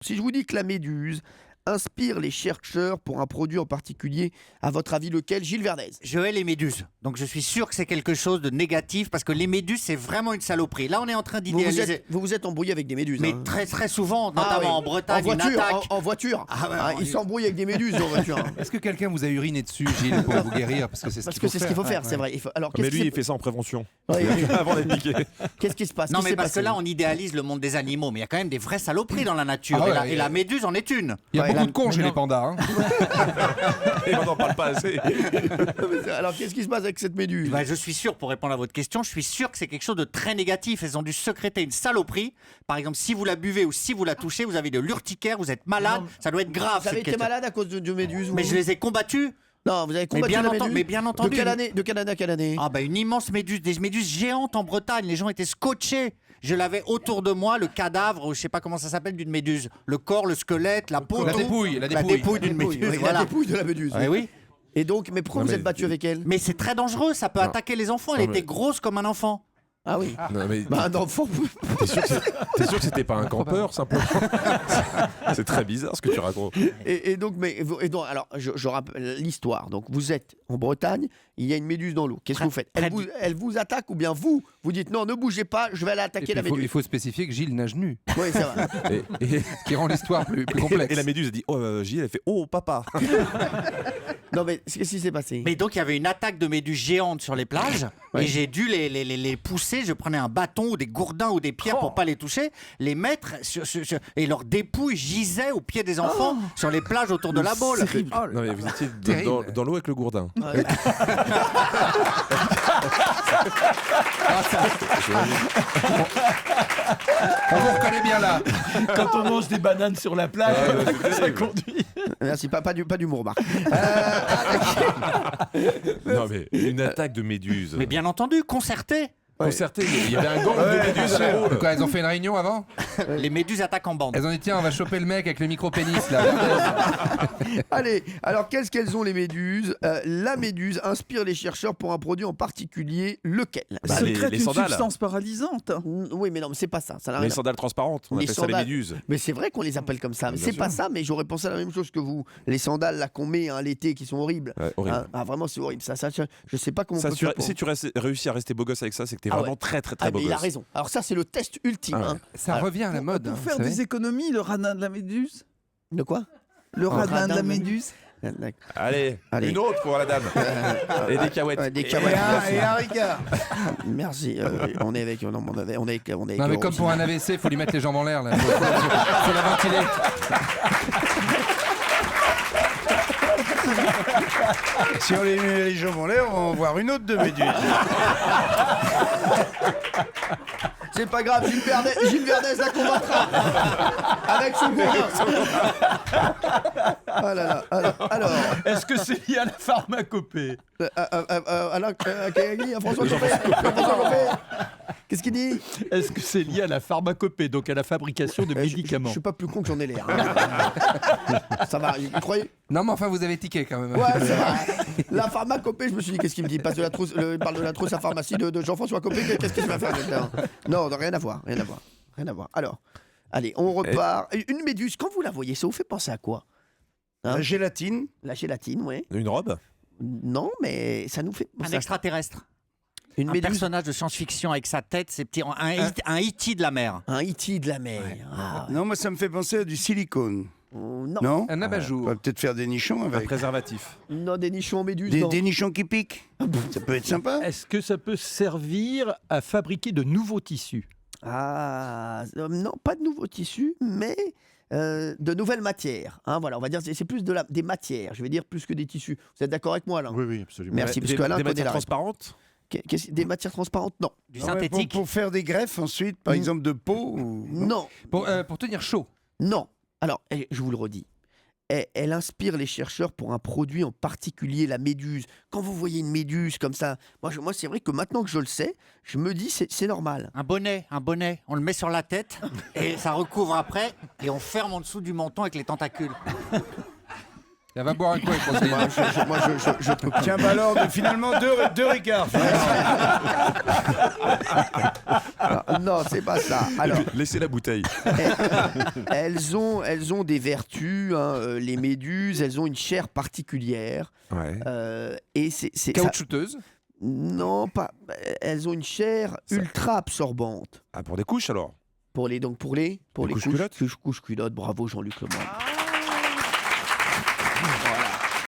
si je vous dis que la méduse inspire les chercheurs pour un produit en particulier, à votre avis lequel, Gilles Verdez? Je hais les méduses. Donc je suis sûr que c'est quelque chose de négatif parce que les méduses, c'est vraiment une saloperie. Là, on est en train d'idéaliser. Vous vous êtes embrouillé avec des méduses. Mais hein. très très souvent, notamment en Bretagne, en voiture, une attaque. en voiture. Ah ouais, Ils s'embrouillent avec des méduses en voiture. Est-ce que quelqu'un vous a uriné dessus, Gilles, pour vous guérir? Parce que c'est ce qu'il faut faire. C'est vrai. Alors, Mais lui, il fait ça en prévention. Ouais, Avant d'être piqué. Qu'est-ce qui se passe? Non, Qu'est-ce mais qui s'est parce que passé là, on idéalise le monde des animaux, mais il y a quand même des vraies saloperies dans la nature. Ah ouais, et la méduse en est une. Il y a Ouais, beaucoup de cons chez les pandas. Hein. Et on n'en parle pas assez. Alors, qu'est-ce qui se passe avec cette méduse? Bah, je suis sûr, pour répondre à votre question, je suis sûr que c'est quelque chose de très négatif. Elles ont dû sécréter une saloperie. Par exemple, si vous la buvez ou si vous la touchez, vous avez de l'urticaire, vous êtes malade, ça doit être grave. Vous avez cette été question. malade à cause de méduses? Mais je les ai combattus. Non, vous avez combattu bien la entendu- méduse? mais bien entendu. De quelle année? De quelle année à quelle année? Ah bah une immense méduse, des méduses géantes en Bretagne. Les gens étaient scotchés. Je l'avais autour de moi, le cadavre, je sais pas comment ça s'appelle, d'une méduse. Le corps, le squelette, la peau, La tout. dépouille, la La dépouille. dépouille d'une Oui, méduse. oui, Voilà. La dépouille de la méduse. Ouais, oui. Et donc, mais pourquoi Non, vous mais- êtes battu avec elle? Mais c'est très dangereux, ça peut attaquer les enfants. Elle Non, était mais- grosse comme un enfant. Ah oui. Non, mais Bah, un enfant. t'es sûr que c'était pas un campeur, simplement? C'est très bizarre ce que tu racontes. Et donc, alors, je rappelle l'histoire. Donc, vous êtes en Bretagne, il y a une méduse dans l'eau. Qu'est-ce que vous faites? Elle vous attaque ou bien vous dites non, ne bougez pas, je vais aller Et attaquer puis, la il méduse. faut spécifier que Gilles nage nu, Oui, c'est vrai. Et, ce qui rend l'histoire plus complexe. et la méduse, elle dit Gilles, elle fait oh, papa. Non, mais qu'est-ce qui s'est passé? Mais donc il y avait une attaque de méduses géantes sur les plages Ouais. et j'ai dû les pousser. Je prenais un bâton ou des gourdins ou des pierres pour pas les toucher, les mettre et leurs dépouilles gisaient au pied des enfants sur les plages autour de la Baule. Non, mais vous étiez Terrible. dans l'eau avec le gourdin. On vous reconnaît bien là. Quand on mange des bananes sur la plage, ça conduit. Merci, pas d'humour, Marc. Non, mais une attaque de méduse. Mais bien entendu, concerté. Concerté, il y avait un gang de méduses à l'eau. Quoi, elles ont fait une réunion avant? Les méduses attaquent en bande. Elles ont dit tiens, on va choper le mec avec le micro-pénis là. Allez, alors qu'est-ce qu'elles ont les méduses? La méduse inspire les chercheurs pour un produit en particulier, lequel? Bah, Secrète les une sandales. substance paralysante. Oui, mais non, mais c'est pas ça. Ça n'a rien Les à- sandales transparentes, on Les appelle ça les sandales. méduses. Mais c'est vrai qu'on les appelle comme ça. Mais Bien c'est sûr. pas ça, mais j'aurais pensé à la même chose que vous. Les sandales là qu'on met l'été qui sont horribles. Ouais, horrible. Vraiment, c'est horrible. Ça, je sais pas comment Ça, on peut faire pour- si tu réussis à rester beau gosse avec ça, c'est que t'es Ah ouais. vraiment très très Ah, très beau mais il a gosse. raison. Alors ça, c'est le test ultime. Ah ouais. hein. Ça revient à la mode. Pour hein, faire vous savez. des économies, le radin de la méduse. De quoi? Le radin radin de la de- méduse. Allez, Allez. une autre pour la dame. Et des cahuètes. Ouais, des Et cahuètes. un Ricard. Merci. On est avec. Non, on est. Non mais comme pour un AVC, il faut lui mettre les jambes en l'air là. Faut la ventiler. Si on les met les jambes en l'air, on va en voir une autre de méduse. C'est pas grave, Gilles Verdez la combattra avec son gourdin. Ah là là. Alors, Est-ce que c'est lié à la pharmacopée? Alain, François Copé. François Copé. Qu'est-ce qu'il dit? Est-ce que c'est lié à la pharmacopée, donc à la fabrication de Je médicaments? suis pas plus con que j'en ai l'air. hein. Ça va, vous croyez? Non mais enfin vous avez tiqué quand même. Ouais, c'est vrai. La pharmacopée, je me suis dit, qu'est-ce qu'il me dit? Il parle de la trousse à pharmacie de Jean-François Copé. Qu'est-ce qu'il va faire là-dedans? Non, rien à voir. Alors, allez, on repart. Une méduse, quand vous la voyez, ça vous fait penser à quoi? Hein? La gélatine. La gélatine, oui. Une robe. Non, mais ça nous fait Un penser à extraterrestre. une Un méduse. personnage de science-fiction avec sa tête, ses petits, un E.T. de la mer. Un E.T. de la mer. Ah, Non, moi ça me fait penser à du silicone. non. Non Un On abat-jour. va peut-être faire des nichons Un avec. préservatif. Non, des nichons en méduse, non. Des nichons qui piquent. Ça peut être sympa. Est-ce que ça peut servir à fabriquer de nouveaux tissus? Ah, non, pas de nouveaux tissus, mais de nouvelles matières. Hein, voilà, on va dire c'est plus des matières. Je vais dire plus que des tissus. Vous êtes d'accord avec moi, Alain? Oui, absolument. Merci, parce Des que Alain connaît matières la réponse. transparentes. Des matières transparentes? Non. Du Ah ouais, synthétique. pour faire des greffes ensuite, par exemple de peau ou... Non. Pour tenir chaud. Non. Alors, je vous le redis. Elle inspire les chercheurs pour un produit en particulier, la méduse. Quand vous voyez une méduse comme ça, moi c'est vrai que maintenant que je le sais, je me dis c'est normal. Un bonnet, on le met sur la tête et ça recouvre après et on ferme en dessous du menton avec les tentacules. Elle va boire un coup avec Roselyne. Je peux plus. Tiens, bah alors, finalement, deux Ricard. Non, c'est pas ça. Alors, Laissez la bouteille. elles ont des vertus, hein, les méduses, elles ont une chair particulière. Ouais. Et c'est ça- Caoutchouteuse. Non, pas. Elles ont une chair ultra absorbante. Ah, pour des couches alors. Pour les couches culottes. couches culottes. Bravo Jean-Luc Lemoyne.